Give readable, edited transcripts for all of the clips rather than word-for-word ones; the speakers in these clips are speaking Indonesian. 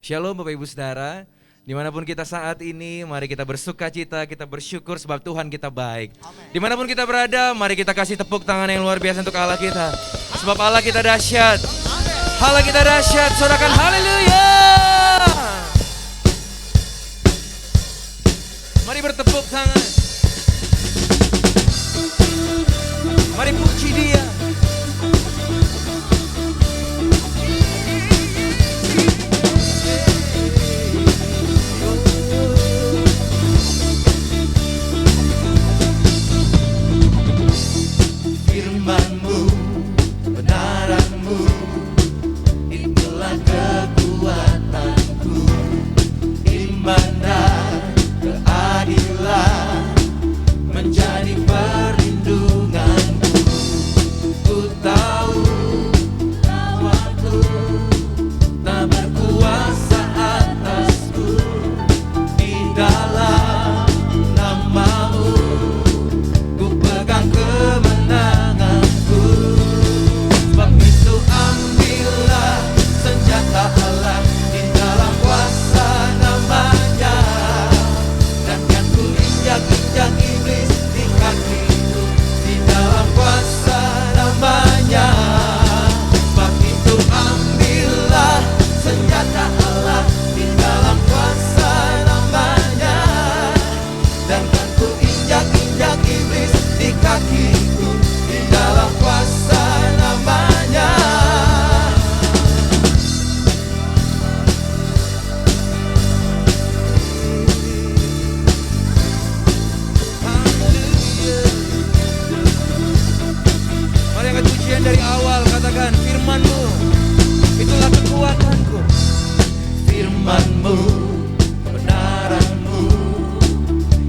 Shalom Bapak Ibu Saudara, dimanapun kita saat ini, mari kita bersuka cita, kita bersyukur sebab Tuhan kita baik. Dimanapun kita berada, mari kita kasih tepuk tangan yang luar biasa untuk Allah kita. Sebab Allah kita dahsyat, Allah kita dahsyat, sorakan haleluya. Mari bertepuk tangan, mari puji Dia. Firman-Mu, kebenaran-Mu, itulah kekuatanku. Iman dan keadilan menjadi perlindunganku. Ku tahu lawanku tak berkuasa atasku. Di dalam nama-Mu ku pegang kemenanganku. Sebab itu ambillah senjata Allah di dalam kuasa namanya. Dan kan ku injak-injak iblis di kakiku di dalam kuasa namanya. Sebab itu ambillah senjata Allah di dalam kuasa namanya. Dan kan ku injak-injak iblis di kakiku di dalam kuasa namanya. Haleluya. Mari angkat pujian dari awal, katakan firman-Mu, itulah kekuatanku. Firman-Mu, kebenaran-Mu,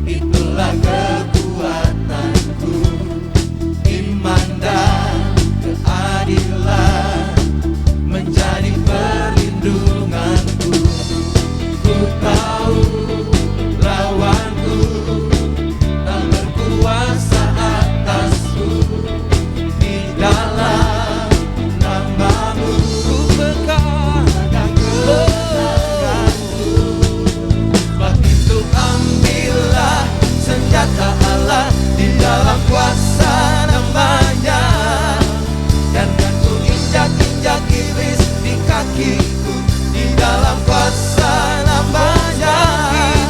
itulah kekuatanku. Iman dan keadilan menjadi perlindunganku. Ku tahu lawanku tak berkuasa atasku. Di dalam nama-Mu ku pegang kemenanganku. Sebab itu ambillah senjata Allah di dalam kuasa namanya. Dan kan ku injak-injak iblis di kakiku di dalam kuasa namanya.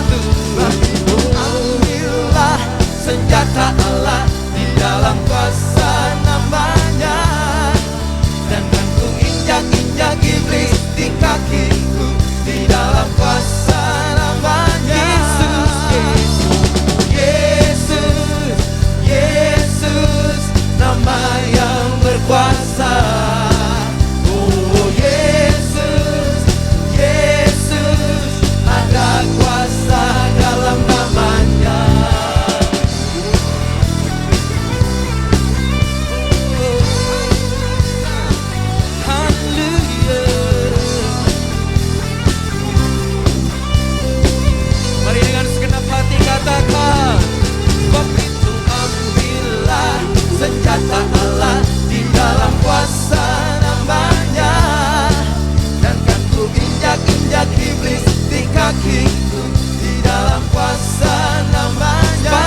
Sebab itu ambillah senjata Allah di dalam kuasa namanya. Dan kan ku injak-injak iblis di kakiku di dalam kuasa namanya. Yesus, Yesus, nama yang berkuasa. Oh Yesus, Yesus, ada kuasa dalam namanya. Haleluya. Mari dengan segenap hati katakan, Sebab itu ambillah senjata Allah di dalam kuasa namanya. Dan kan ku injak-injak iblis di kakiku di dalam kuasa namanya.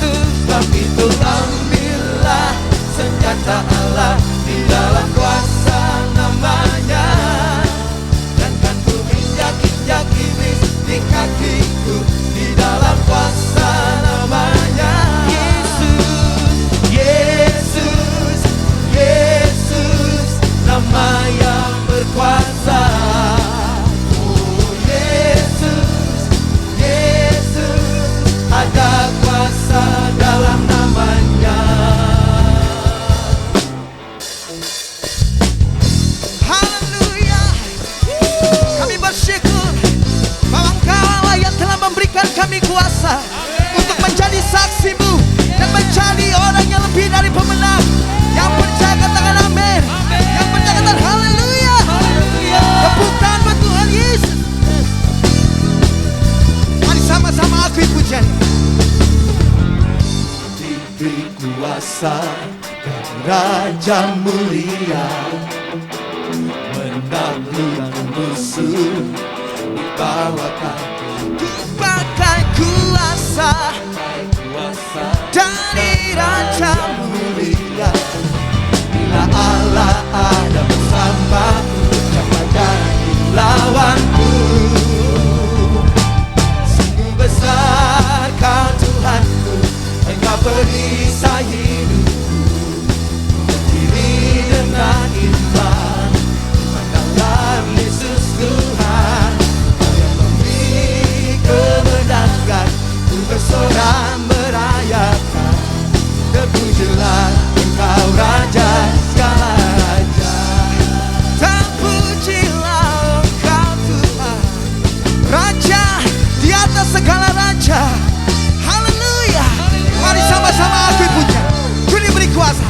Sebab itu ambillah senjata Allah di dalam kuasa namanya. Dan kan ku injak-injak iblis di kakiku di dalam kuasa namanya. Yesus, Yesus, nama yang berkuasa. Oh Yesus, Yesus, ada kuasa dalam namanya. Haleluya. Kami bersyukur bahwa Engkau yang telah memberikan kami kuasa untuk menjadi saksi-Mu dan menjadi orang yang lebih dari pemenang. Yang percaya katakan amin. Yang percaya katakan haleluya. Tepuk tangan buat Tuhan Yesus. Mari sama-sama akui pujian. Diberi kuasa dan Raja mulia, menaklukkan musuh Yesus dibawakan pakai kuasa kuasa dari Raja mulia. Bila Allah ada bersamaku, siapa jadi lawanku? Sungguh besar Kau Tuhanku, Engkau perisai hidupku. Berdiri dengan iman dalam Yesus Tuhan. Kau yang memberi kemenangan, ku bersorak merayakan. Terpujilah Engkau Raja segala raja. Terpujilah Engkau Tuhan, Raja di atas segala raja. Haleluya. Mari sama-sama aku punya. Ku diberi kuasa,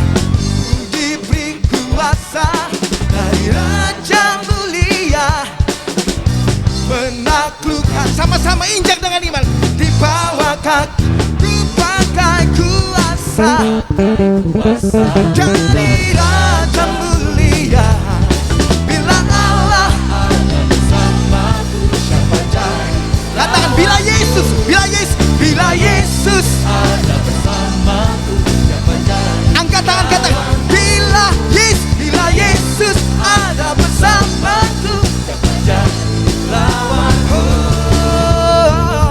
Ku diberi kuasa dari Raja mulia, menaklukkan sama-sama injak dengan iman. di bawah kaki. Ku pakai kuasa Kuasa dari Raja mulia. Bila Allah, ada bersamaku, siapa jadi katakan bila Yesus, bila Yesus, bila Yesus. ada bersamaku, siapa jadi Angkat tangan, katakan bila Yesus ada bersamaku. siapa jadi lawanku? Oh,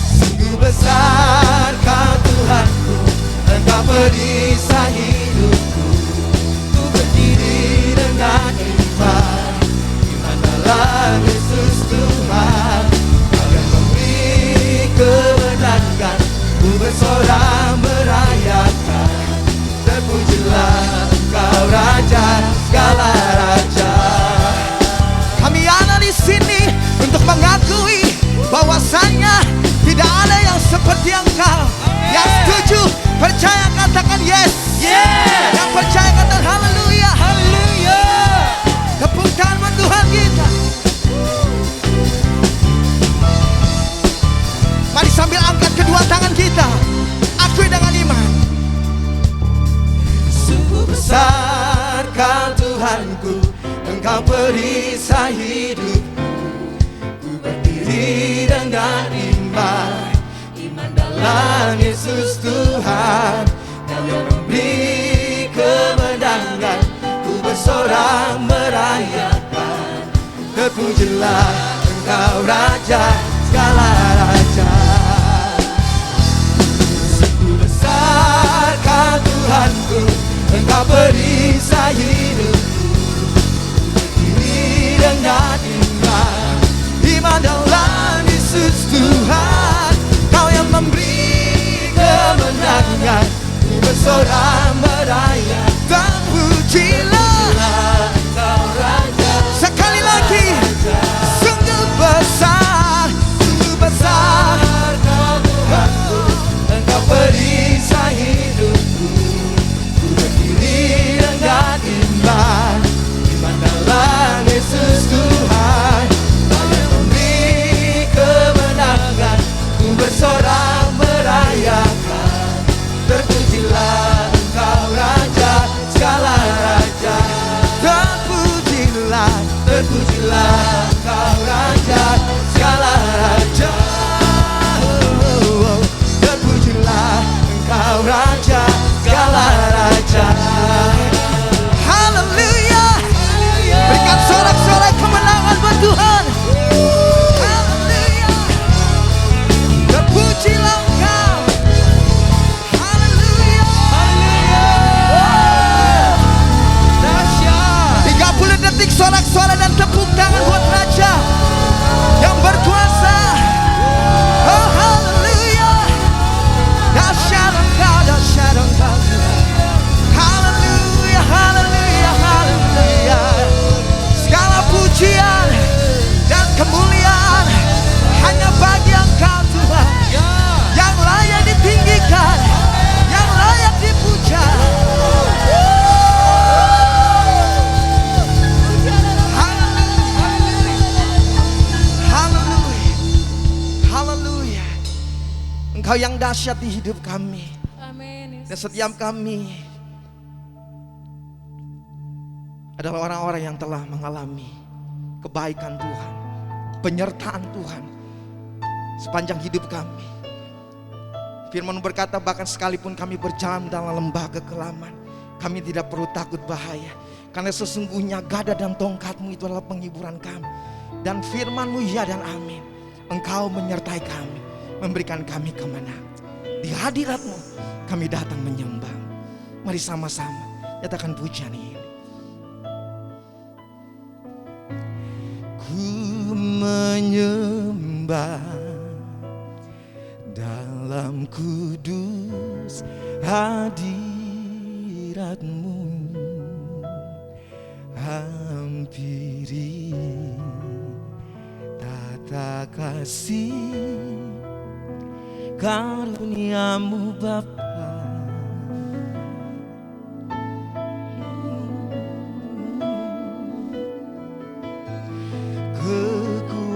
Sungguh besar Kau Tuhanku, Engkau perisai hidupku. Ku berdiri dengan iman dalam Yesus Tuhan. Kau yang memberi kemenangan, ku bersorak merayakan. Terpujilah Engkau Raja segala raja. kami ada di sini untuk mengakui bahwasanya tidak ada yang seperti Engkau. Yang setuju percaya katakan yes. Yang percaya katakan haleluya. Tepuk tangan buat Tuhan kita. Mari sambil angkat kedua tangan kita, akui dengan iman. Sungguh besar Kau Tuhanku, Engkau perisai hidupku. Ku berdiri dengan iman dalam Yesus Tuhan. Kau yang memberi kemenangan, ku bersorak merayakan. Terpujilah Engkau Raja segala raja. Sungguh besar Kau Tuhanku, Engkau perisai hidupku. Berdiri dengan iman dalam Yesus Tuhan. Kau yang memberi kemenangan, ku bersorak merayakan. Terpujilah Engkau Raja, sekali lagi. Sungguh besar, sungguh besar Kau Tuhanku, Engkau perisai hidupku. Ku berdiri dengan iman dalam Yesus Tuhan. Kau yang memberi kemenangan, ku bersorak merayakan. Terpujilah Engkau Raja segala raja. terpujilah. Terpujilah Engkau Raja segala raja. Terpujilah Engkau Raja segala raja. Haleluya. Berikan sorak-sorai kemenangan buat Tuhan. Haleluya. Terpujilah Engkau. Haleluya. 30 detik sorak-sorai dan tepuk tangan buat Raja yang berkuasa. Oh haleluya. Dahsyat Engkau, dahsyat Engkau. Haleluya, haleluya, haleluya. Segala pujian dan kemuliaan hanya bagi Engkau Tuhan, yang layak ditinggikan, yang layak dipuja. Haleluya, haleluya. Engkau yang dahsyat di hidup kami Amin. dan setiap kami adalah orang-orang yang telah mengalami kebaikan Tuhan, penyertaan Tuhan sepanjang hidup kami. Firman berkata, bahkan sekalipun kami berjalan dalam lembah kekelaman, kami tidak perlu takut bahaya, karena sesungguhnya gada dan tongkatmu itu adalah penghiburan kami. Dan firman-Mu ya dan amin. Engkau menyertai kami, memberikan kami kemenangan. Di hadirat-Mu kami datang menyembah. Mari sama-sama nyatakan pujian ini. Ku menyembah dalam kudus hadirat-Mu, hampiri tata kasih karunia-Mu Bapa.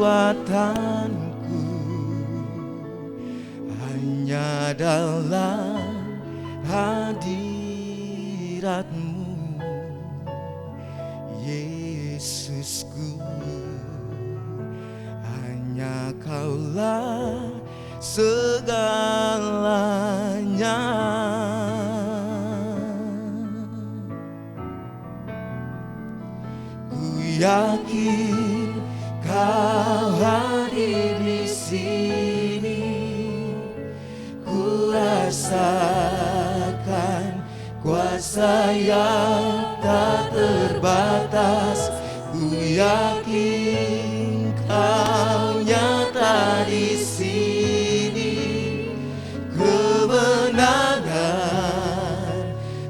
Kekuatanku hanya dalam hadirat-Mu, Yesusku. Hanya Kaulah segalanya. Ku yakin Kau hadir di sini, ku rasakan kuasa yang tak terbatas. Ku yakin Kau nyata di sini, kemenangan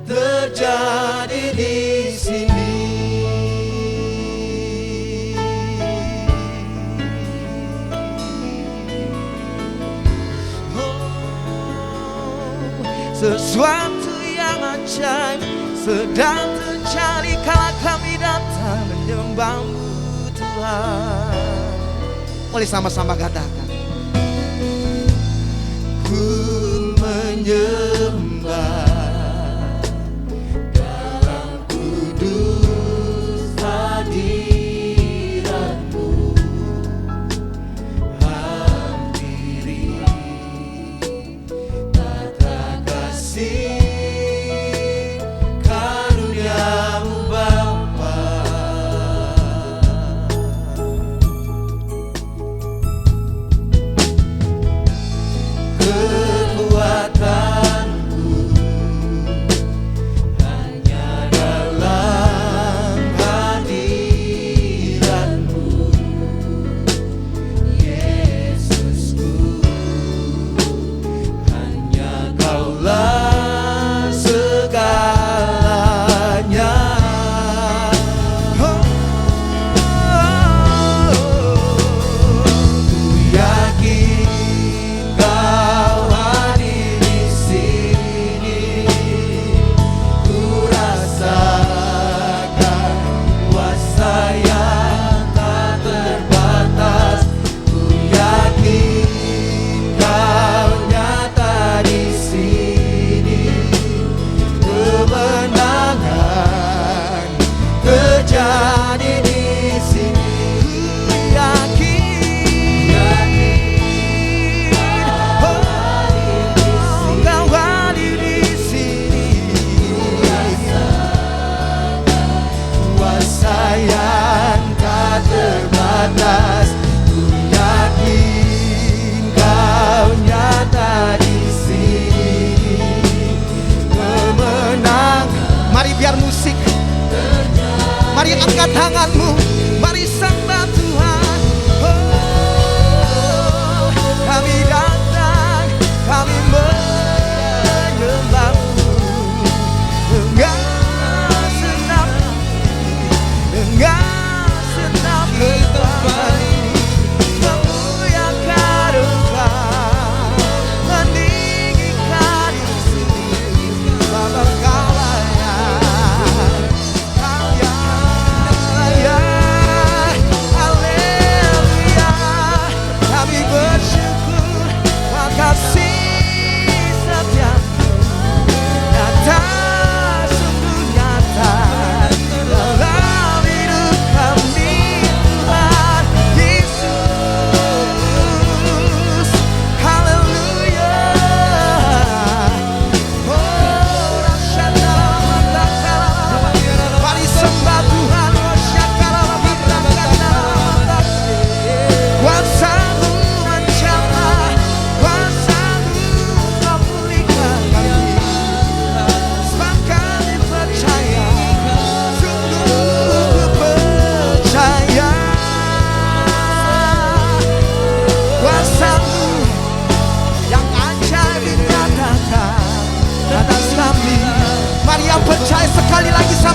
terjadi di sini. Sesuatu yang ajaib sedang terjadi kala kami datang menyembah-Mu Tuhan. Boleh sama-sama katakan, ku menyembah dalam kudus hadirat-Mu, hampiri tata kasih karunia-Mu Bapa. Kekuatanku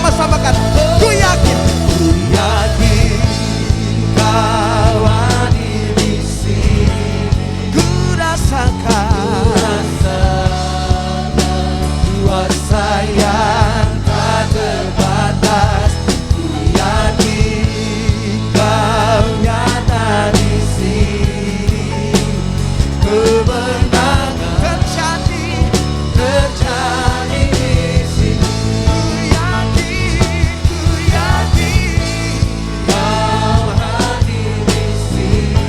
bersama-sama kan. Ku yakin Kau hadir di sini. ku rasakan Kuasa yang tak terbatas. Ku yakin kau nyata di sini. Kemenangan terjadi terjadi di sini. ku yakin Kau hadir di sini.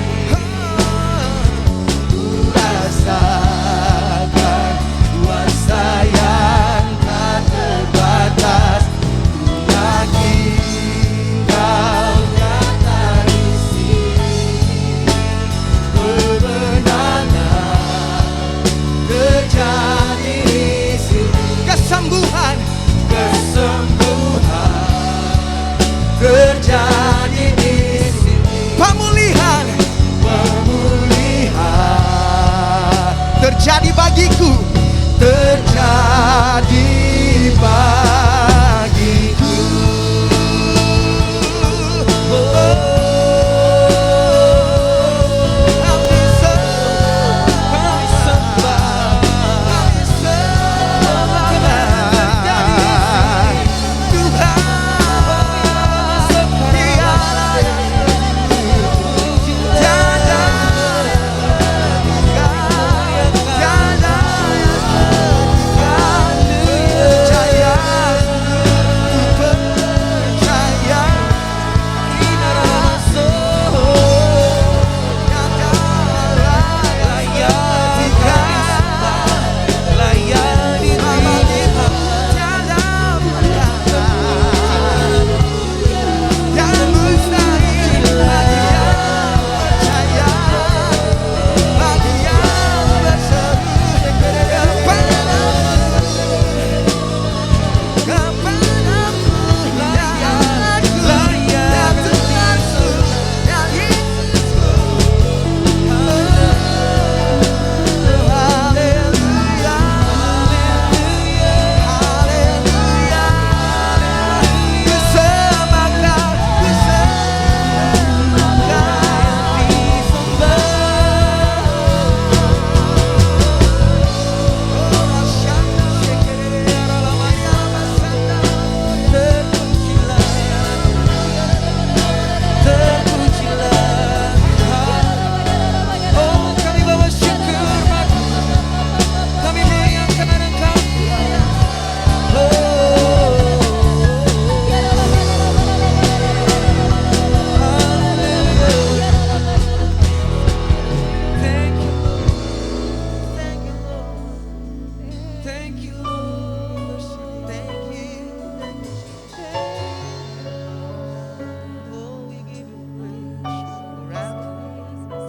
Ku rasakan kuasa yang tak terbatas. Ku yakin kau nyata di sini. Kemenangan terjadi di sini. kesembuhan Kesembuhan terjadi di sini. pemulihan Pemulihan terjadi bagiku. terjadi bagiku.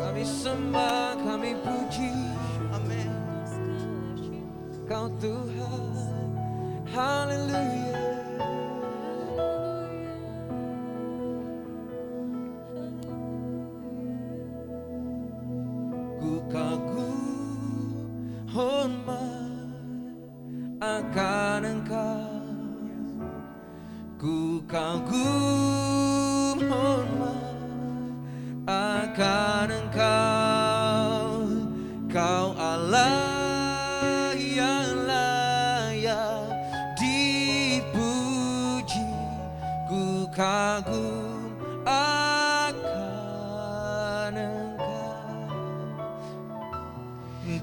Kami sembah Kau Tuhan, haleluya. Ku kagum hormat akan Engkau, ku kagum hormat akan Engkau, Kau Allah yang layak dipuji. Ku kagum akan Engkau,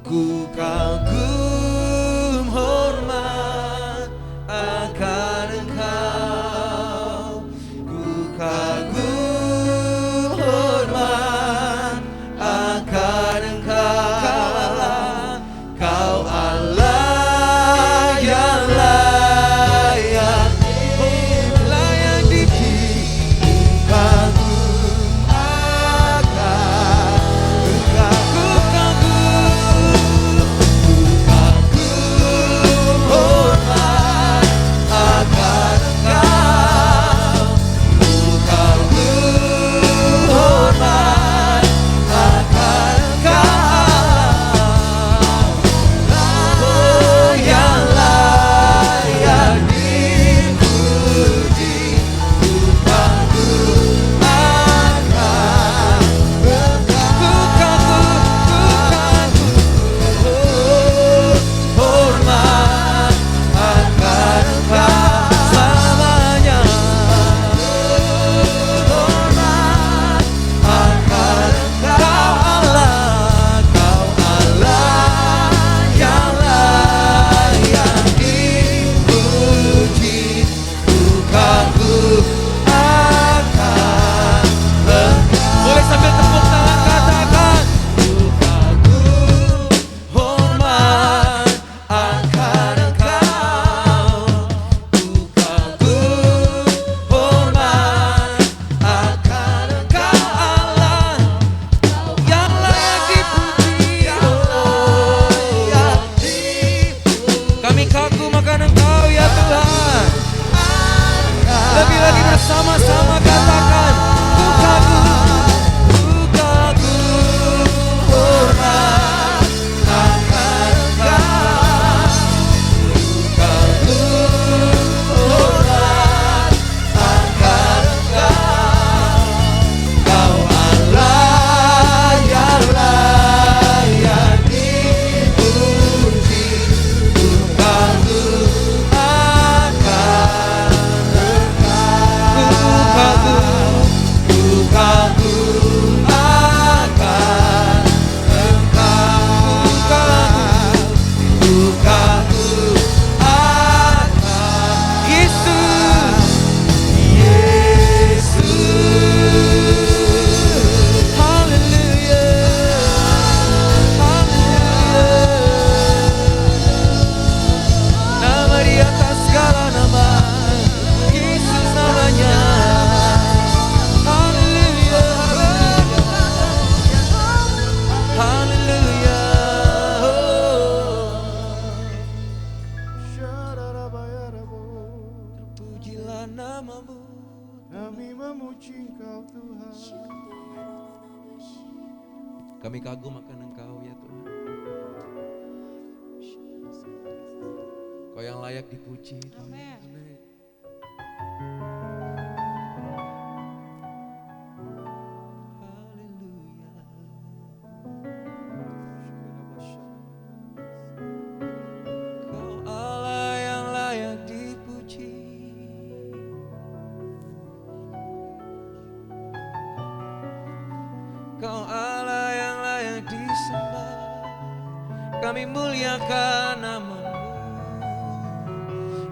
ku kagum hormat akan Engkau, ku kagum hormat akan Engkau, Kau Allah yang layak dipuji. Ku kagum akan Engkau, ku kagum memuji Engkau Tuhan. Kami kagum akan Engkau ya Tuhan. Kau yang layak dipuji Tuhan. Amin. Kau Allah yang layak dipuji. Kau Allah yang layak disembah. Kami muliakan nama-Mu.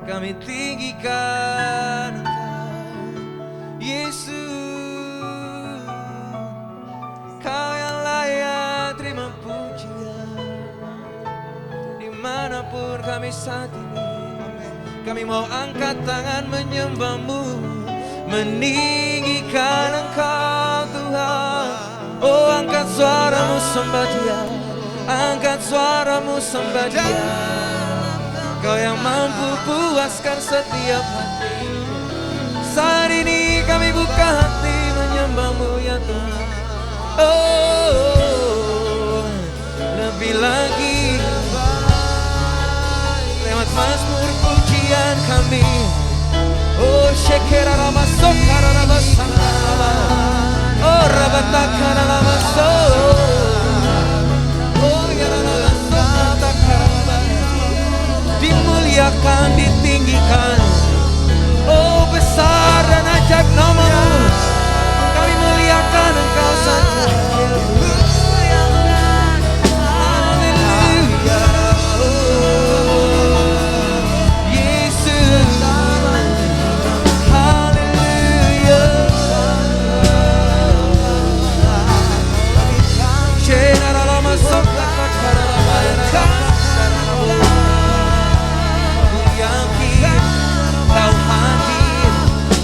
Kami tinggikan Engkau, Yesus. Kau yang layak terima pujian. Dimanapun kami saat ini, kami mau angkat tangan menyembah-Mu, meninggikan Engkau Tuhan. Oh, angkat suaramu sembah Dia, angkat suaramu sembah Dia. Kau yang mampu puaskan setiap hati. Saat ini kami buka hati menyembah-Mu ya Tuhan. Oh, lebih lagi lewat mazmur pujian kami. Oh, syekera rama sokara rama sangara. Oh, rabatakara rama oh, ya rama sokatakara. Dimuliakan, ditinggikan. Oh, besar dan ajaib nama-Mu. Kami muliakan Engkau saja. Haleluya. Yesus. Haleluya. Shenara lama sokta kakara lama yana. Kau hadir,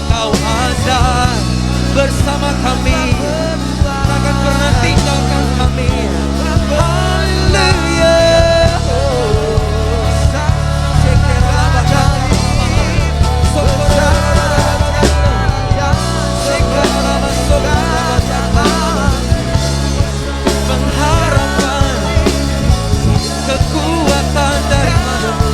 Kau ada bersama kami, takkan pernah tinggalkan kami. Haleluya. Pengharapan, kekuatan daripada-Mu.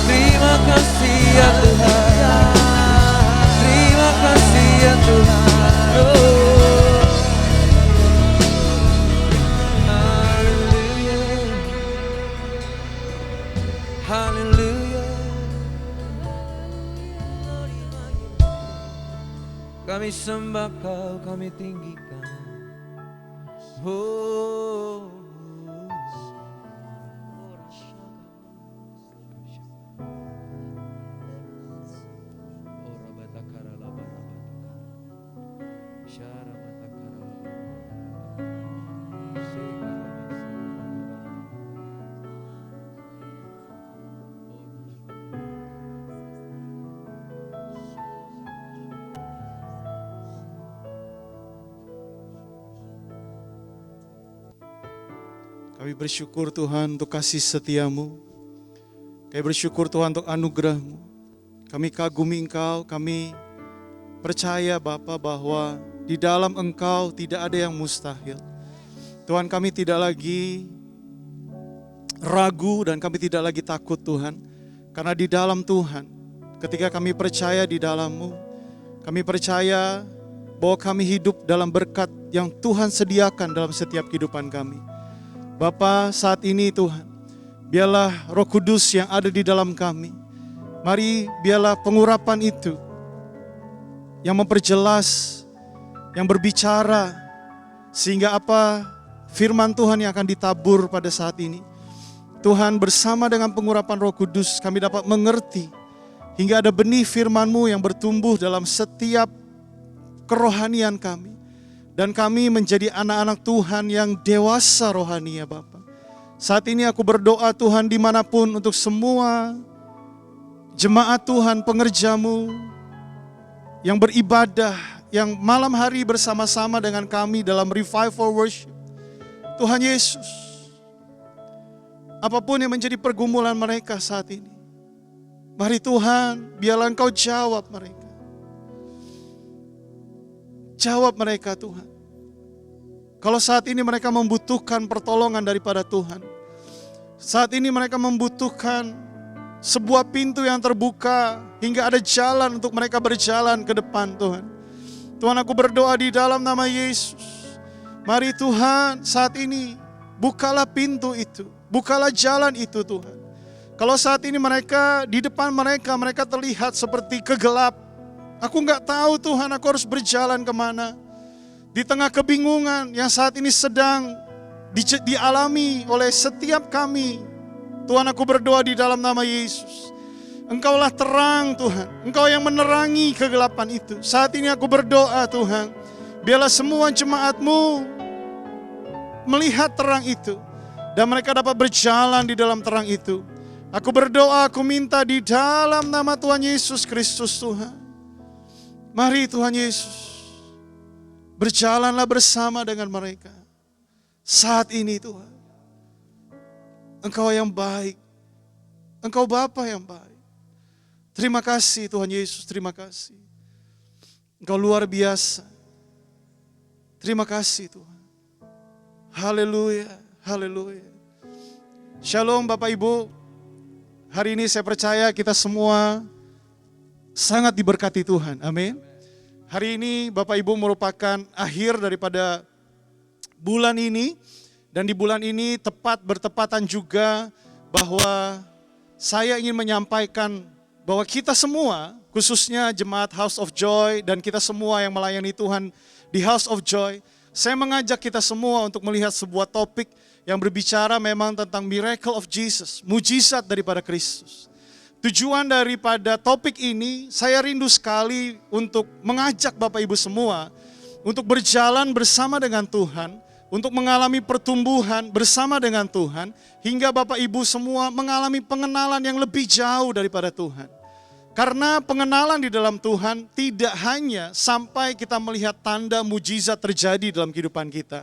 Terima kasih ya Tuhan. Terima kasih ya Tuhan. Haleluya. Haleluya. Kami sembah Kau, kami tinggikan. Oh. Kami bersyukur Tuhan untuk kasih setia-Mu. Kami bersyukur Tuhan untuk anugerah-Mu. Kami kagumi Engkau, kami percaya Bapa bahwa di dalam Engkau tidak ada yang mustahil. Tuhan, kami tidak lagi ragu dan kami tidak lagi takut Tuhan. Karena di dalam Tuhan, ketika kami percaya di dalam-Mu, kami percaya bahwa kami hidup dalam berkat yang Tuhan sediakan dalam setiap kehidupan kami. Bapa, saat ini Tuhan, biarlah Roh Kudus yang ada di dalam kami. Mari biarlah pengurapan itu yang memperjelas, yang berbicara, sehingga apa firman Tuhan yang akan ditabur pada saat ini Tuhan, bersama dengan pengurapan Roh Kudus kami dapat mengerti hingga ada benih firman-Mu yang bertumbuh dalam setiap kerohanian kami. Dan kami menjadi anak-anak Tuhan yang dewasa rohani ya Bapa. Saat ini aku berdoa Tuhan dimanapun untuk semua jemaat Tuhan, pengerja-Mu yang beribadah, yang malam hari bersama-sama dengan kami dalam revival worship. Tuhan Yesus, apapun yang menjadi pergumulan mereka saat ini, mari Tuhan, biarlah Engkau jawab mereka. Jawab mereka Tuhan. Kalau saat ini mereka membutuhkan pertolongan daripada Tuhan, saat ini mereka membutuhkan sebuah pintu yang terbuka hingga ada jalan untuk mereka berjalan ke depan Tuhan. Tuhan, aku berdoa di dalam nama Yesus. Mari Tuhan, saat ini bukalah pintu itu, bukalah jalan itu Tuhan. Kalau saat ini mereka, di depan mereka terlihat seperti kegelap. Aku nggak tahu Tuhan, aku harus berjalan kemana. Di tengah kebingungan yang saat ini sedang dialami oleh setiap kami, Tuhan, aku berdoa di dalam nama Yesus. Engkaulah terang Tuhan, Engkau yang menerangi kegelapan itu. Saat ini aku berdoa Tuhan, biarlah semua jemaat-Mu melihat terang itu, dan mereka dapat berjalan di dalam terang itu. Aku berdoa, aku minta di dalam nama Tuhan Yesus Kristus Tuhan. Mari Tuhan Yesus, berjalanlah bersama dengan mereka. Saat ini Tuhan, Engkau yang baik, Engkau Bapa yang baik. Terima kasih Tuhan Yesus, terima kasih. Engkau luar biasa. Terima kasih Tuhan. Haleluya, haleluya. Shalom Bapak Ibu. Hari ini saya percaya kita semua sangat diberkati Tuhan, amin. Hari ini Bapak Ibu merupakan akhir daripada bulan ini. Dan di bulan ini bertepatan juga bahwa saya ingin menyampaikan bahwa kita semua, khususnya jemaat House of Joy dan kita semua yang melayani Tuhan di House of Joy, saya mengajak kita semua untuk melihat sebuah topik yang berbicara memang tentang miracle of Jesus, mujizat daripada Kristus. Tujuan daripada topik ini, saya rindu sekali untuk mengajak Bapak Ibu semua untuk berjalan bersama dengan Tuhan, untuk mengalami pertumbuhan bersama dengan Tuhan, hingga Bapak Ibu semua mengalami pengenalan yang lebih jauh daripada Tuhan. Karena pengenalan di dalam Tuhan tidak hanya sampai kita melihat tanda mujizat terjadi dalam kehidupan kita.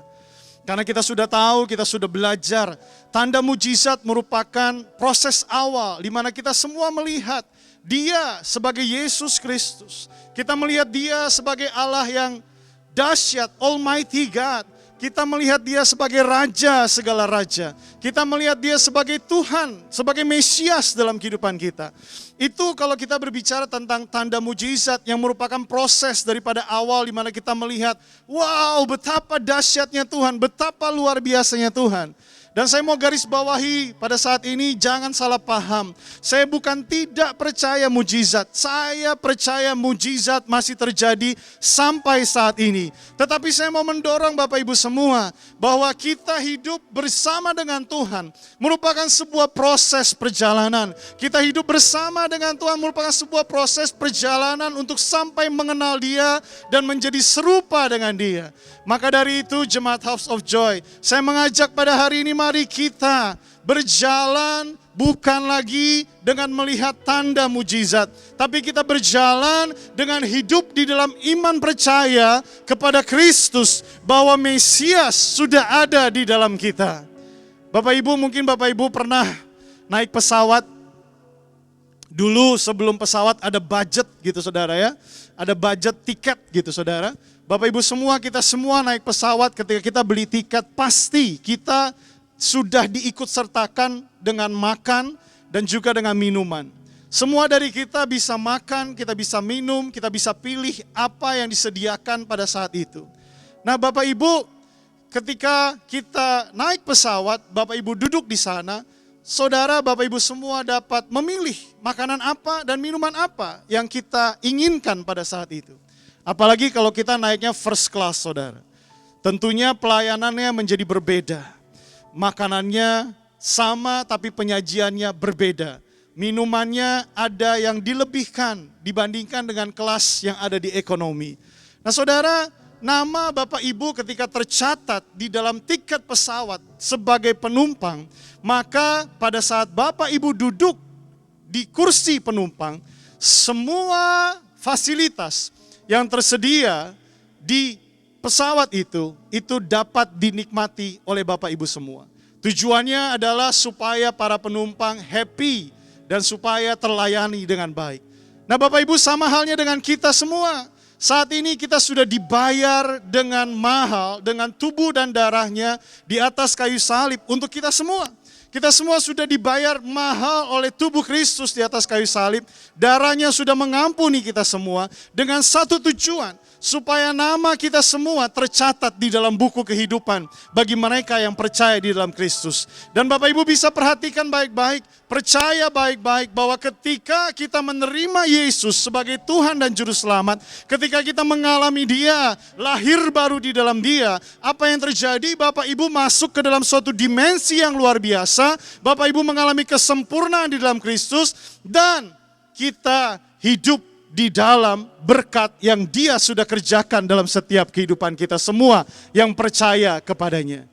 Karena kita sudah tahu, kita sudah belajar, tanda mujizat merupakan proses awal di mana kita semua melihat Dia sebagai Yesus Kristus. Kita melihat Dia sebagai Allah yang dahsyat, Almighty God. Kita melihat Dia sebagai Raja segala Raja. Kita melihat Dia sebagai Tuhan, sebagai Mesias dalam kehidupan kita. Itu kalau kita berbicara tentang tanda mujizat yang merupakan proses daripada awal di mana kita melihat, wow, betapa dahsyatnya Tuhan, betapa luar biasanya Tuhan. Dan saya mau garis bawahi pada saat ini, jangan salah paham. Saya bukan tidak percaya mujizat. Saya percaya mujizat masih terjadi sampai saat ini. Tetapi saya mau mendorong Bapak Ibu semua, bahwa kita hidup bersama dengan Tuhan merupakan sebuah proses perjalanan. Kita hidup bersama dengan Tuhan merupakan sebuah proses perjalanan untuk sampai mengenal Dia dan menjadi serupa dengan Dia. Maka dari itu Jemaat House of Joy, saya mengajak pada hari ini, mari kita berjalan bukan lagi dengan melihat tanda mujizat, tapi kita berjalan dengan hidup di dalam iman percaya kepada Kristus, bahwa Mesias sudah ada di dalam kita. Bapak Ibu, mungkin Bapak Ibu pernah naik pesawat. Dulu sebelum pesawat ada budget gitu saudara ya, ada budget tiket gitu saudara. Bapak Ibu semua, kita semua naik pesawat, ketika kita beli tiket pasti kita sudah diikut sertakan dengan makan dan juga dengan minuman. Semua dari kita bisa makan, kita bisa minum, kita bisa pilih apa yang disediakan pada saat itu. Nah Bapak Ibu, ketika kita naik pesawat, Bapak Ibu duduk di sana, saudara Bapak Ibu semua dapat memilih makanan apa dan minuman apa yang kita inginkan pada saat itu. Apalagi kalau kita naiknya first class saudara. Tentunya pelayanannya menjadi berbeda. Makanannya sama tapi penyajiannya berbeda. Minumannya ada yang dilebihkan dibandingkan dengan kelas yang ada di ekonomi. Nah saudara, nama Bapak Ibu ketika tercatat di dalam tiket pesawat sebagai penumpang, maka pada saat Bapak Ibu duduk di kursi penumpang, semua fasilitas yang tersedia di pesawat itu dapat dinikmati oleh Bapak Ibu semua. Tujuannya adalah supaya para penumpang happy dan supaya terlayani dengan baik. Nah Bapak Ibu, sama halnya dengan kita semua. Saat ini kita sudah dibayar dengan mahal, dengan tubuh dan darahnya di atas kayu salib untuk kita semua. Kita semua sudah dibayar mahal oleh tubuh Kristus di atas kayu salib. Darahnya sudah mengampuni kita semua dengan satu tujuan, supaya nama kita semua tercatat di dalam buku kehidupan bagi mereka yang percaya di dalam Kristus. Dan Bapak Ibu bisa perhatikan baik-baik, percaya baik-baik bahwa ketika kita menerima Yesus sebagai Tuhan dan Juru Selamat, ketika kita mengalami Dia, lahir baru di dalam Dia, apa yang terjadi? Bapak Ibu masuk ke dalam suatu dimensi yang luar biasa. Bapak Ibu mengalami kesempurnaan di dalam Kristus dan kita hidup di dalam berkat yang Dia sudah kerjakan dalam setiap kehidupan kita semua yang percaya kepadanya.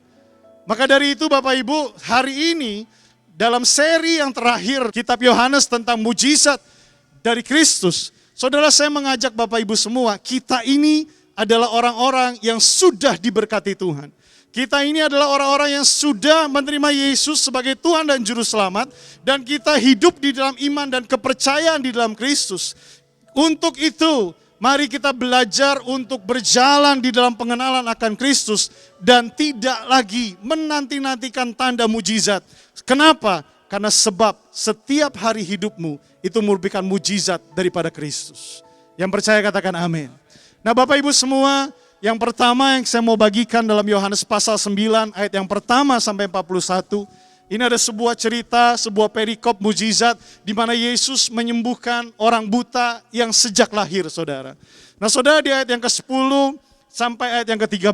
Maka dari itu Bapak Ibu, hari ini dalam seri yang terakhir kitab Yohanes tentang mujizat dari Kristus, saudara, saya mengajak Bapak Ibu semua, kita ini adalah orang-orang yang sudah diberkati Tuhan. Kita ini adalah orang-orang yang sudah menerima Yesus sebagai Tuhan dan Juru Selamat, dan kita hidup di dalam iman dan kepercayaan di dalam Kristus. Untuk itu, mari kita belajar untuk berjalan di dalam pengenalan akan Kristus dan tidak lagi menanti-nantikan tanda mujizat. Kenapa? Karena sebab setiap hari hidupmu itu merupakan mujizat daripada Kristus. Yang percaya katakan amin. Nah Bapak Ibu semua, yang pertama yang saya mau bagikan dalam Yohanes pasal 9 ayat yang pertama sampai 41. Ini ada sebuah cerita, sebuah perikop mujizat di mana Yesus menyembuhkan orang buta yang sejak lahir, saudara. Nah saudara, di ayat yang ke-10 sampai ayat yang ke-13,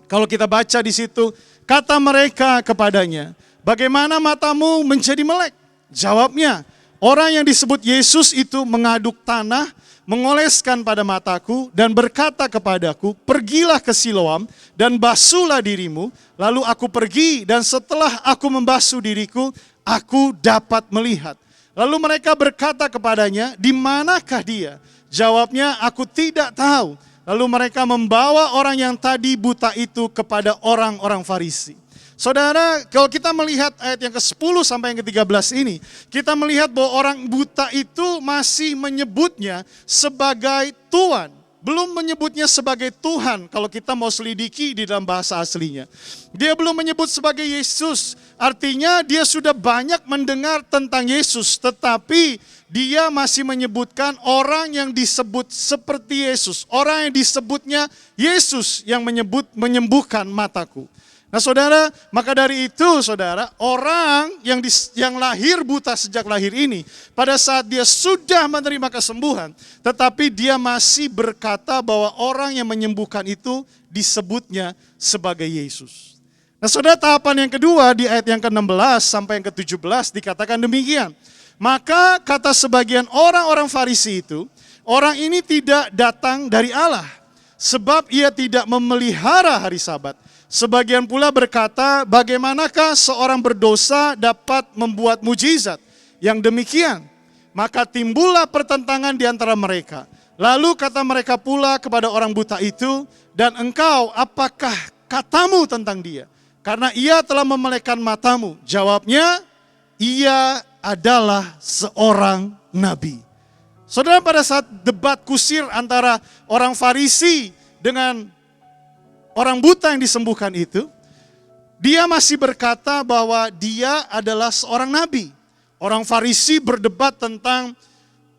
kalau kita baca di situ, kata mereka kepadanya, bagaimana matamu menjadi melek? Jawabnya, orang yang disebut Yesus itu mengaduk tanah, mengoleskan pada mataku dan berkata kepadaku, pergilah ke Siloam dan basuhlah dirimu. Lalu aku pergi dan setelah aku membasuh diriku, aku dapat melihat. Lalu mereka berkata kepadanya, di manakah dia? Jawabnya, aku tidak tahu. Lalu mereka membawa orang yang tadi buta itu kepada orang-orang Farisi. Saudara, kalau kita melihat ayat yang ke-10 sampai yang ke-13 ini, kita melihat bahwa orang buta itu masih menyebutnya sebagai Tuhan. Belum menyebutnya sebagai Tuhan kalau kita mau selidiki di dalam bahasa aslinya. Dia belum menyebut sebagai Yesus, artinya dia sudah banyak mendengar tentang Yesus, tetapi dia masih menyebutkan orang yang disebut seperti Yesus. Orang yang disebutnya Yesus yang menyembuhkan mataku. Nah saudara, maka dari itu saudara, orang yang lahir buta sejak lahir ini, pada saat dia sudah menerima kesembuhan, tetapi dia masih berkata bahwa orang yang menyembuhkan itu disebutnya sebagai Yesus. Nah saudara, tahapan yang kedua di ayat yang ke-16 sampai yang ke-17 dikatakan demikian. Maka kata sebagian orang-orang Farisi itu, orang ini tidak datang dari Allah, sebab ia tidak memelihara hari Sabat. Sebagian pula berkata, bagaimanakah seorang berdosa dapat membuat mujizat yang demikian? Maka timbullah pertentangan di antara mereka. Lalu kata mereka pula kepada orang buta itu, dan engkau apakah katamu tentang dia? Karena ia telah memelekkan matamu. Jawabnya, ia adalah seorang nabi. Saudara, pada saat debat kusir antara orang Farisi dengan orang buta yang disembuhkan itu, dia masih berkata bahwa dia adalah seorang nabi. Orang Farisi berdebat tentang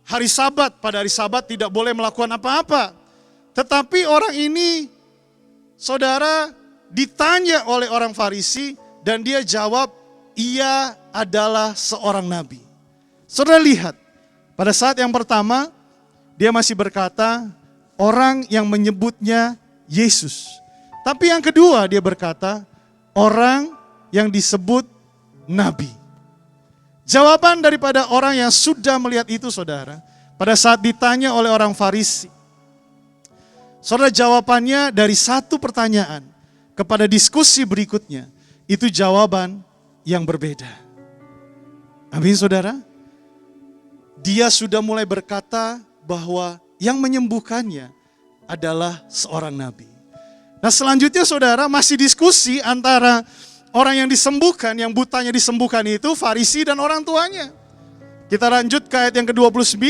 hari Sabat. Pada hari Sabat tidak boleh melakukan apa-apa. Tetapi orang ini, saudara, ditanya oleh orang Farisi dan dia jawab, ia adalah seorang nabi. Saudara lihat, pada saat yang pertama, dia masih berkata, orang yang menyebutnya Yesus. Tapi yang kedua dia berkata, orang yang disebut nabi. Jawaban daripada orang yang sudah melihat itu, saudara, pada saat ditanya oleh orang Farisi, saudara, jawabannya dari satu pertanyaan kepada diskusi berikutnya, itu jawaban yang berbeda. Amin, saudara. Dia sudah mulai berkata bahwa yang menyembuhkannya adalah seorang nabi. Nah, selanjutnya, saudara, masih diskusi antara orang yang disembuhkan, yang butanya disembuhkan itu Farisi dan orang tuanya. Kita lanjut ke ayat yang ke-29.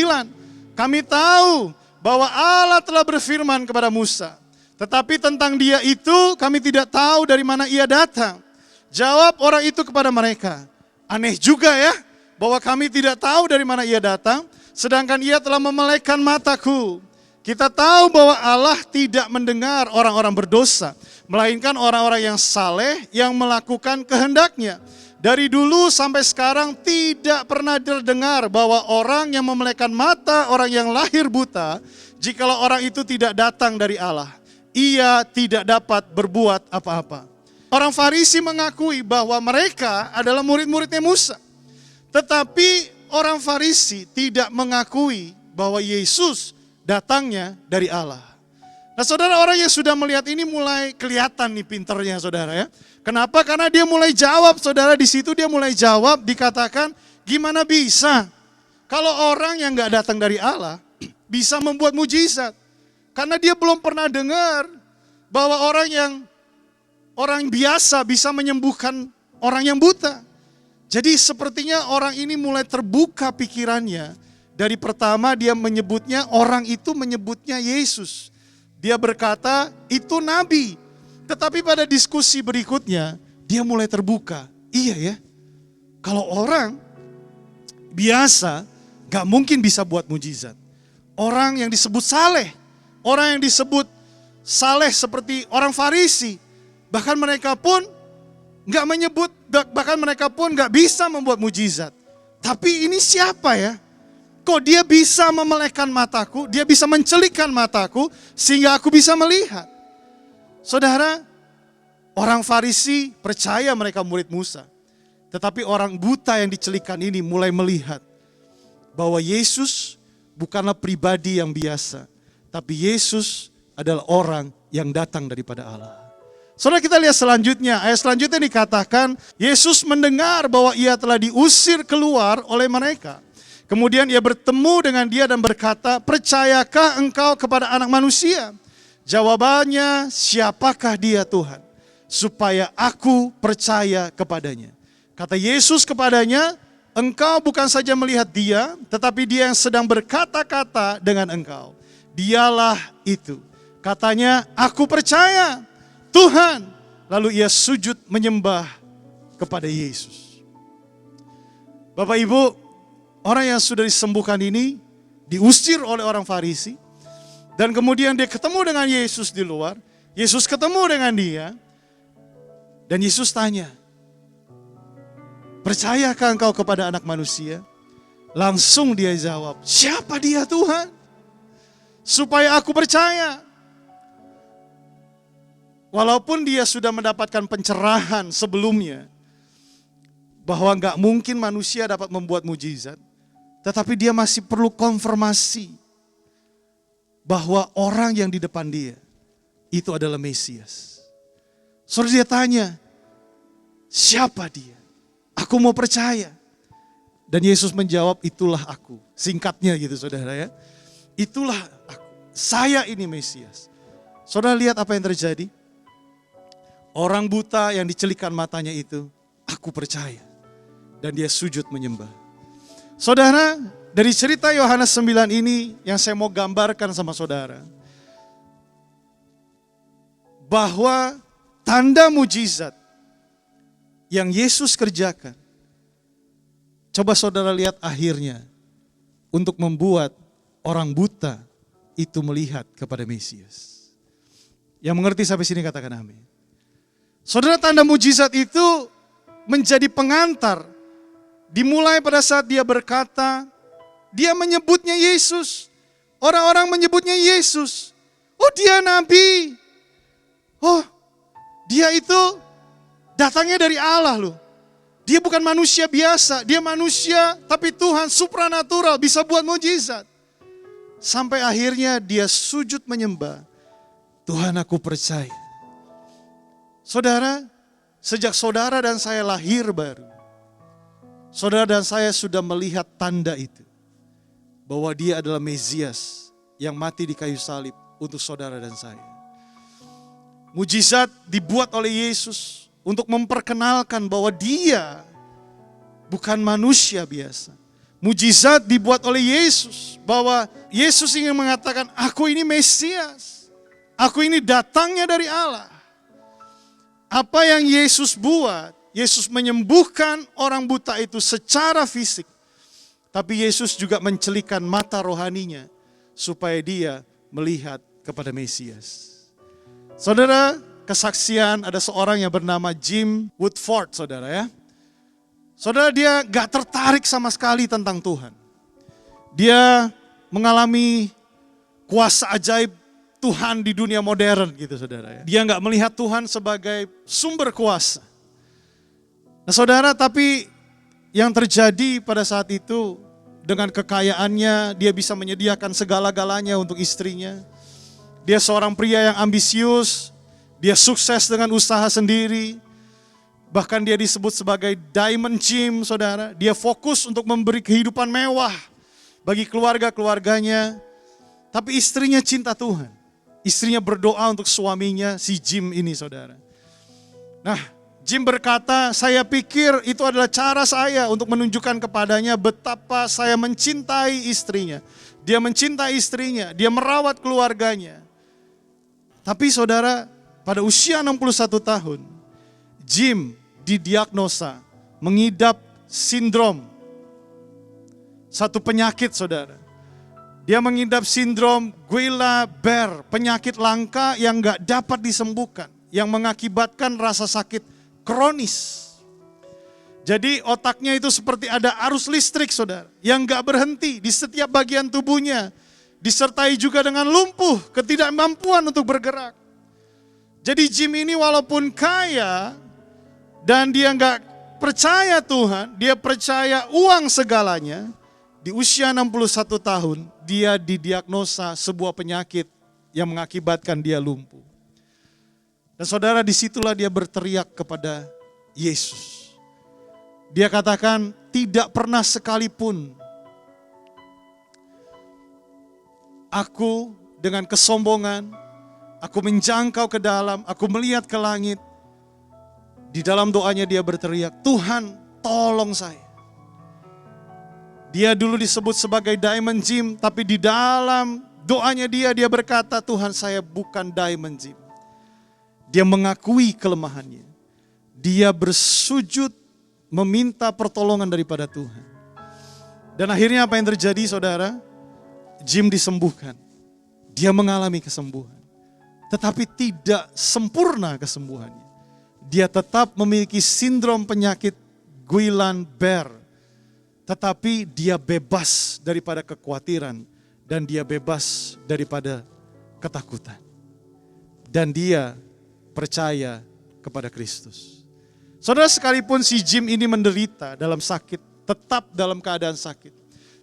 Kami tahu bahwa Allah telah berfirman kepada Musa, tetapi tentang dia itu kami tidak tahu dari mana ia datang. Jawab orang itu kepada mereka, aneh juga ya, bahwa kami tidak tahu dari mana ia datang, sedangkan ia telah memelekkan mataku. Kita tahu bahwa Allah tidak mendengar orang-orang berdosa, melainkan orang-orang yang saleh yang melakukan kehendaknya. Dari dulu sampai sekarang tidak pernah terdengar bahwa orang yang memelekkan mata orang yang lahir buta, jikalau orang itu tidak datang dari Allah, ia tidak dapat berbuat apa-apa. Orang Farisi mengakui bahwa mereka adalah murid-muridnya Musa. Tetapi orang Farisi tidak mengakui bahwa Yesus datangnya dari Allah. Nah, saudara, orang yang sudah melihat ini mulai kelihatan nih pinternya, saudara ya. Kenapa? Karena dia mulai jawab, saudara, di situ dia mulai jawab, dikatakan, gimana bisa kalau orang yang gak datang dari Allah bisa membuat mujizat? Karena dia belum pernah dengar bahwa orang biasa bisa menyembuhkan orang yang buta. Jadi sepertinya orang ini mulai terbuka pikirannya. Dari pertama dia menyebutnya, orang itu menyebutnya Yesus. Dia berkata itu nabi. Tetapi pada diskusi berikutnya dia mulai terbuka. Iya ya, kalau orang biasa gak mungkin bisa buat mujizat. Orang yang disebut saleh, orang yang disebut saleh seperti orang Farisi, bahkan mereka pun gak bisa membuat mujizat. Tapi ini siapa ya? Kok dia bisa memelekkan mataku, dia bisa mencelikkan mataku sehingga aku bisa melihat. Saudara, orang Farisi percaya mereka murid Musa. Tetapi orang buta yang dicelikkan ini mulai melihat bahwa Yesus bukanlah pribadi yang biasa, tapi Yesus adalah orang yang datang daripada Allah. Saudara, kita lihat selanjutnya, ayat selanjutnya dikatakan, Yesus mendengar bahwa ia telah diusir keluar oleh mereka. Kemudian ia bertemu dengan dia dan berkata, percayakah engkau kepada Anak Manusia? Jawabannya, siapakah dia Tuhan? Supaya aku percaya kepadanya. Kata Yesus kepadanya, engkau bukan saja melihat dia, tetapi dia yang sedang berkata-kata dengan engkau. Dialah itu. Katanya, aku percaya Tuhan. Lalu ia sujud menyembah kepada Yesus. Bapak Ibu, orang yang sudah disembuhkan ini diusir oleh orang Farisi. Dan kemudian dia ketemu dengan Yesus di luar. Yesus ketemu dengan dia. Dan Yesus tanya, percayakah engkau kepada Anak Manusia? Langsung dia jawab, siapa dia Tuhan? Supaya aku percaya. Walaupun dia sudah mendapatkan pencerahan sebelumnya, bahwa gak mungkin manusia dapat membuat mujizat. Tetapi dia masih perlu konfirmasi bahwa orang yang di depan dia itu adalah Mesias. Saudara, dia tanya, siapa dia? Aku mau percaya. Dan Yesus menjawab, itulah aku. Singkatnya gitu, saudara ya. Itulah aku. Saya ini Mesias. Saudara, lihat apa yang terjadi. Orang buta yang dicelikkan matanya itu, aku percaya. Dan dia sujud menyembah. Saudara, dari cerita Yohanes 9 ini yang saya mau gambarkan sama saudara, bahwa tanda mujizat yang Yesus kerjakan, coba saudara lihat akhirnya, untuk membuat orang buta itu melihat kepada Mesias. Yang mengerti sampai sini katakan amin. Saudara, tanda mujizat itu menjadi pengantar. Dimulai pada saat dia berkata, dia menyebutnya Yesus. Orang-orang menyebutnya Yesus. Oh, dia nabi. Oh, dia itu datangnya dari Allah loh. Dia bukan manusia biasa, dia manusia tapi Tuhan supranatural, bisa buat mujizat. Sampai akhirnya dia sujud menyembah. Tuhan, aku percaya. Saudara, sejak saudara dan saya lahir baru, saudara dan saya sudah melihat tanda itu. Bahwa dia adalah Mesias yang mati di kayu salib untuk saudara dan saya. Mujizat dibuat oleh Yesus untuk memperkenalkan bahwa dia bukan manusia biasa. Mujizat dibuat oleh Yesus bahwa Yesus ingin mengatakan, aku ini Mesias. Aku ini datangnya dari Allah. Apa yang Yesus buat, Yesus menyembuhkan orang buta itu secara fisik. Tapi Yesus juga mencelikan mata rohaninya supaya dia melihat kepada Mesias. Saudara, kesaksian ada seorang yang bernama Jim Woodford, saudara ya. Saudara, dia gak tertarik sama sekali tentang Tuhan. Dia mengalami kuasa ajaib Tuhan di dunia modern gitu saudara ya. Dia gak melihat Tuhan sebagai sumber kuasa. Nah saudara, tapi yang terjadi pada saat itu, dengan kekayaannya dia bisa menyediakan segala-galanya untuk istrinya. Dia seorang pria yang ambisius, dia sukses dengan usaha sendiri. Bahkan dia disebut sebagai Diamond Jim, saudara. Dia fokus untuk memberi kehidupan mewah bagi keluarga-keluarganya. Tapi istrinya cinta Tuhan. Istrinya berdoa untuk suaminya, si Jim ini, saudara. Nah, Jim berkata, saya pikir itu adalah cara saya untuk menunjukkan kepadanya betapa saya mencintai istrinya. Dia mencintai istrinya, dia merawat keluarganya. Tapi saudara, pada usia 61 tahun, Jim didiagnosa mengidap sindrom. Satu penyakit saudara. Dia mengidap sindrom Guillain-Barré, penyakit langka yang gak dapat disembuhkan. Yang mengakibatkan rasa sakit kronis. Jadi otaknya itu seperti ada arus listrik saudara. Yang gak berhenti di setiap bagian tubuhnya. Disertai juga dengan lumpuh, ketidakmampuan untuk bergerak. Jadi Jim ini walaupun kaya dan dia gak percaya Tuhan, dia percaya uang segalanya. Di usia 61 tahun dia didiagnosa sebuah penyakit yang mengakibatkan dia lumpuh. Dan saudara, disitulah dia berteriak kepada Yesus. Dia katakan, tidak pernah sekalipun aku dengan kesombongan, aku menjangkau ke dalam, aku melihat ke langit. Di dalam doanya dia berteriak, Tuhan tolong saya. Dia dulu disebut sebagai Diamond Jim, tapi di dalam doanya dia berkata, Tuhan saya bukan Diamond Jim. Dia mengakui kelemahannya. Dia bersujud meminta pertolongan daripada Tuhan. Dan akhirnya apa yang terjadi saudara? Jim disembuhkan. Dia mengalami kesembuhan. Tetapi tidak sempurna kesembuhannya. Dia tetap memiliki sindrom penyakit Guillain-Barré. Tetapi dia bebas daripada kekhawatiran dan dia bebas daripada ketakutan. Dan dia percaya kepada Kristus. Saudara, sekalipun si Jim ini menderita dalam sakit, tetap dalam keadaan sakit.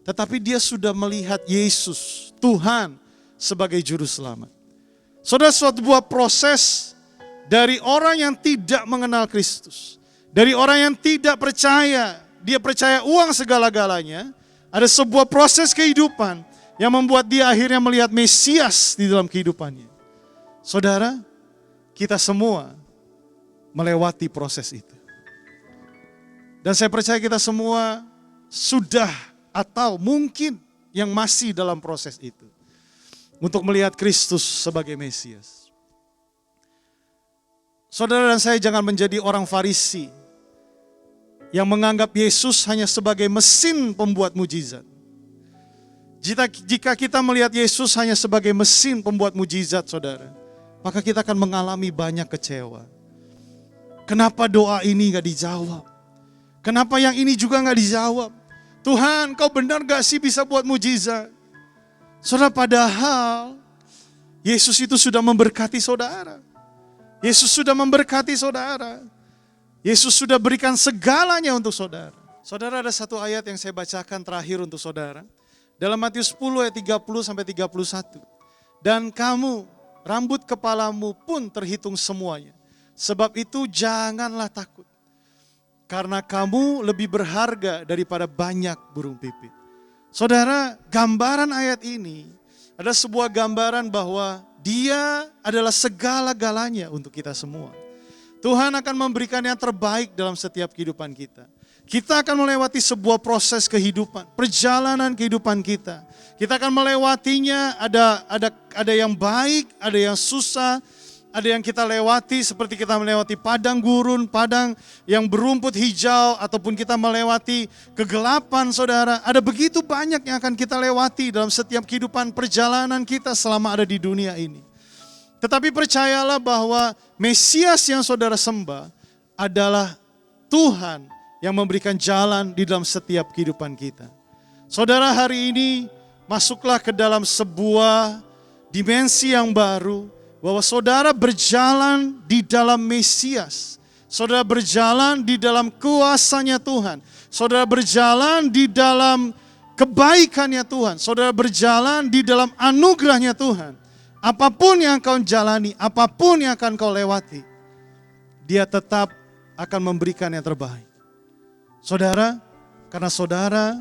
Tetapi dia sudah melihat Yesus, Tuhan sebagai juru selamat. Saudara, suatu buah proses dari orang yang tidak mengenal Kristus. Dari orang yang tidak percaya, dia percaya uang segala-galanya. Ada sebuah proses kehidupan yang membuat dia akhirnya melihat Mesias di dalam kehidupannya. Saudara, kita semua melewati proses itu. Dan saya percaya kita semua sudah atau mungkin yang masih dalam proses itu. Untuk melihat Kristus sebagai Mesias. Saudara dan saya jangan menjadi orang Farisi yang menganggap Yesus hanya sebagai mesin pembuat mujizat. Jika kita melihat Yesus hanya sebagai mesin pembuat mujizat, saudara, maka kita akan mengalami banyak kecewa. Kenapa doa ini gak dijawab? Kenapa yang ini juga gak dijawab? Tuhan, kau benar gak sih bisa buat mujizat? Saudara, padahal Yesus itu sudah memberkati saudara. Yesus sudah memberkati saudara. Yesus sudah berikan segalanya untuk saudara. Saudara, ada satu ayat yang saya bacakan terakhir untuk saudara. Dalam Matius 10 ayat 30-31. Dan kamu, rambut kepalamu pun terhitung semuanya. Sebab itu janganlah takut. Karena kamu lebih berharga daripada banyak burung pipit. Saudara, gambaran ayat ini ada sebuah gambaran bahwa Dia adalah segala-galanya untuk kita semua. Tuhan akan memberikan yang terbaik dalam setiap kehidupan kita. Kita akan melewati sebuah proses kehidupan, perjalanan kehidupan kita. Kita akan melewatinya, ada yang baik, ada yang susah, ada yang kita lewati seperti kita melewati padang gurun, padang yang berumput hijau, ataupun kita melewati kegelapan, saudara. Ada begitu banyak yang akan kita lewati dalam setiap kehidupan perjalanan kita selama ada di dunia ini. Tetapi percayalah bahwa Mesias yang saudara sembah adalah Tuhan yang memberikan jalan di dalam setiap kehidupan kita. Saudara, hari ini masuklah ke dalam sebuah dimensi yang baru, bahwa saudara berjalan di dalam Mesias. Saudara berjalan di dalam kuasanya Tuhan. Saudara berjalan di dalam kebaikannya Tuhan. Saudara berjalan di dalam anugerahnya Tuhan. Apapun yang kau jalani, apapun yang akan kau lewati, Dia tetap akan memberikan yang terbaik. Saudara, karena saudara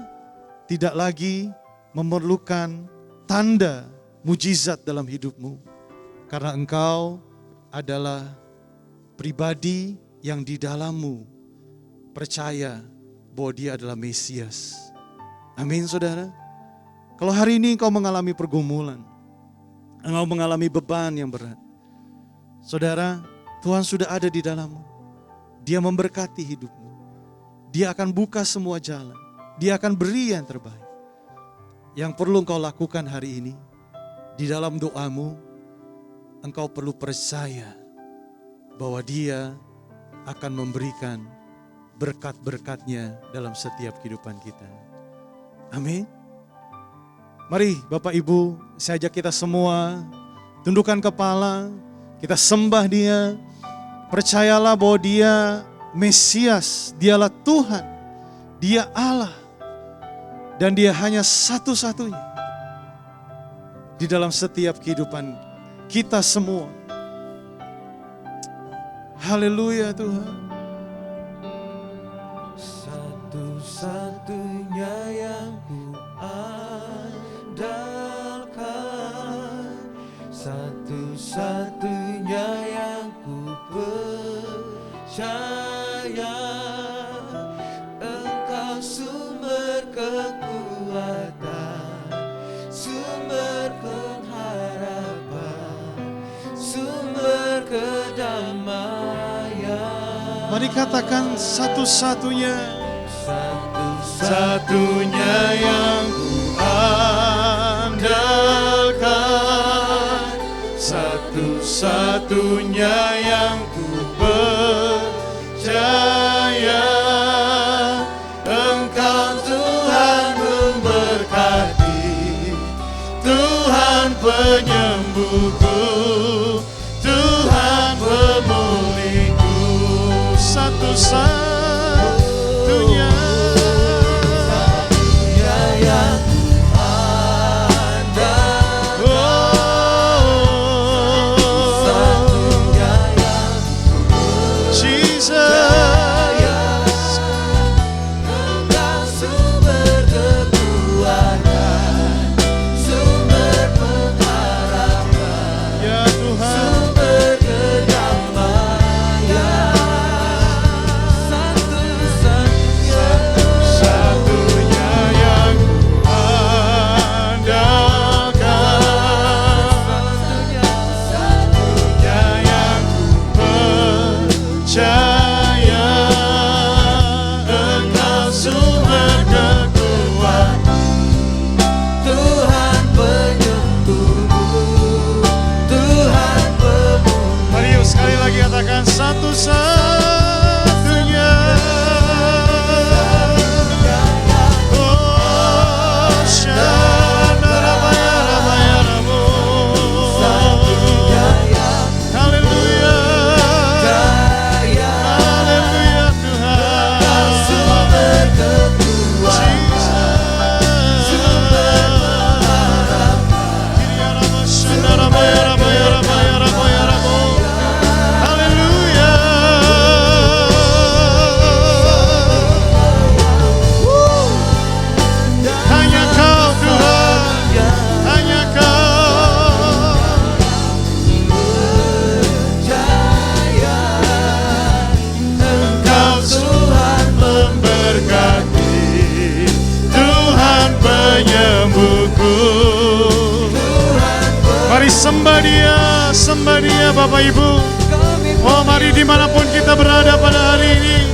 tidak lagi memerlukan tanda mujizat dalam hidupmu. Karena engkau adalah pribadi yang di dalammu percaya bahwa Dia adalah Mesias. Amin, saudara. Kalau hari ini engkau mengalami pergumulan, engkau mengalami beban yang berat, saudara, Tuhan sudah ada di dalammu. Dia memberkati hidupmu. Dia akan buka semua jalan. Dia akan beri yang terbaik. Yang perlu engkau lakukan hari ini, di dalam doamu, engkau perlu percaya bahwa Dia akan memberikan berkat-berkatnya dalam setiap kehidupan kita. Amin. Mari Bapak Ibu, saya ajak kita semua tundukkan kepala, kita sembah Dia. Percayalah bahwa Dia Mesias, Dialah Tuhan, Dia Allah, dan Dia hanya satu-satunya di dalam setiap kehidupan kita semua. Haleluya Tuhan. Satu-satunya yang ku andalkan, satu-satunya yang ku percaya. Engkau sumber kekuatan, sumber pengharapan, sumber kedamaian. Mari katakan satu-satunya, satu-satunya yang ku andalkan, satu-satunya yang ku percaya. Engkau Tuhan memberkati, Tuhan penyembuhku, Tuhan pemulihku. Satu-satunya yang ku andalkan, satu-satunya yang ku percaya. Engkau sumber kekuatan, sumber pengharapan, ya Tuhan. sumber kedamaian. Mari sembah dia Bapak Ibu. Oh mari dimanapun kita berada pada hari ini.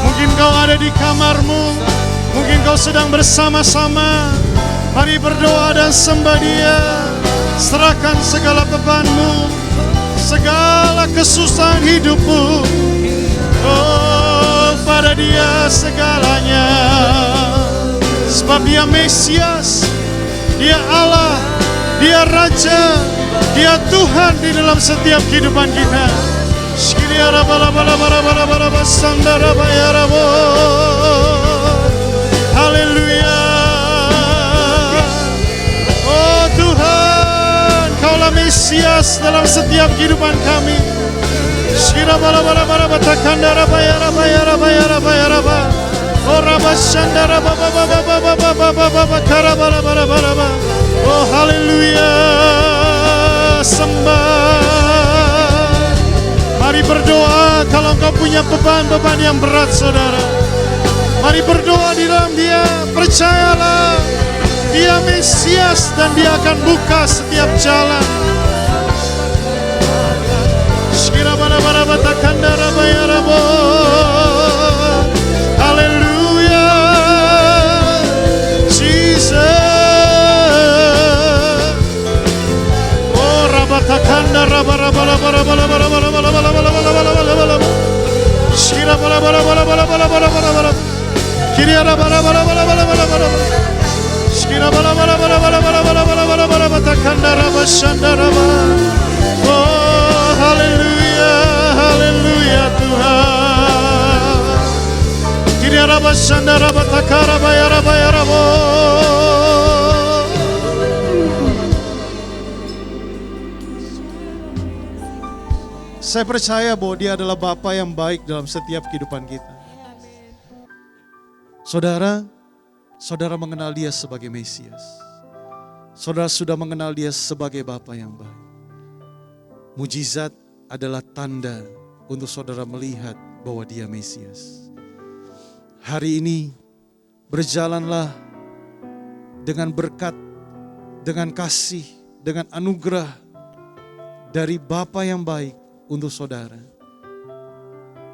Mungkin kau ada di kamarmu, mungkin kau sedang bersama-sama. Mari berdoa dan sembah dia. Serahkan segala bebanmu, segala kesusahan hidupmu. Oh pada dia segalanya. Sebab dia Mesias, dia Allah, dia Raja, dia Tuhan di dalam setiap kehidupan kita. Haleluya. Oh Tuhan, Kaulah Mesias dalam setiap kehidupan kami. Oh haleluya. Sembah. Mari berdoa kalau engkau punya beban-beban yang berat saudara. Mari berdoa di dalam dia. Percayalah, dia Mesias dan dia akan buka setiap jalan. Haleluya. Jesus. Oh rabatakanda oh haleluya, haleluya Tuhan. Saya percaya bahwa dia adalah Bapa yang baik dalam setiap kehidupan kita. Saudara mengenal dia sebagai Mesias. Saudara sudah mengenal dia sebagai Bapa yang baik. Mujizat adalah tanda untuk saudara melihat bahwa dia Mesias. Hari ini berjalanlah dengan berkat, dengan kasih, dengan anugerah dari Bapa yang baik untuk saudara.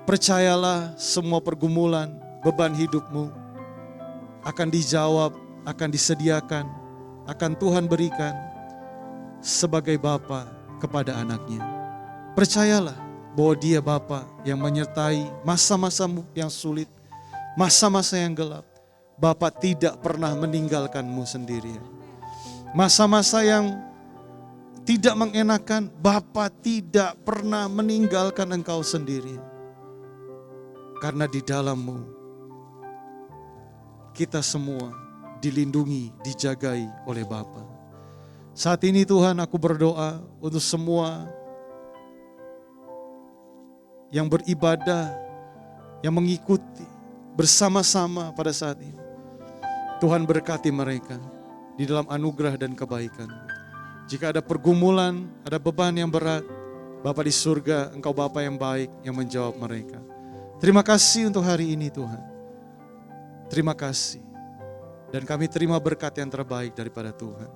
Percayalah semua pergumulan, beban hidupmu akan dijawab, akan disediakan, akan Tuhan berikan sebagai Bapa kepada anaknya. Percayalah bahwa dia Bapa yang menyertai masa-masamu yang sulit, masa-masa yang gelap. Bapa tidak pernah meninggalkanmu sendirian. Masa-masa yang tidak mengenakan, Bapa tidak pernah meninggalkan engkau sendirian. Karena di dalammu kita semua dilindungi, dijagai oleh Bapa. Saat ini Tuhan, aku berdoa untuk semua yang beribadah, yang mengikuti bersama-sama pada saat ini. Tuhan berkati mereka di dalam anugerah dan kebaikan. Jika ada pergumulan, ada beban yang berat, Bapa di surga, Engkau Bapa yang baik yang menjawab mereka. Terima kasih untuk hari ini Tuhan. Terima kasih. Dan kami terima berkat yang terbaik daripada Tuhan.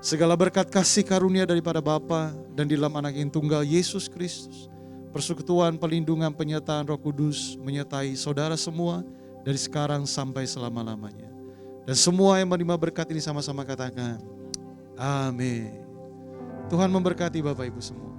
Segala berkat kasih karunia daripada Bapa dan di dalam Anak yang tunggal Yesus Kristus. Persekutuan, perlindungan, penyertaan Roh Kudus menyertai saudara semua dari sekarang sampai selama-lamanya. Dan semua yang menerima berkat ini sama-sama katakan, amin. Tuhan memberkati Bapak Ibu semua.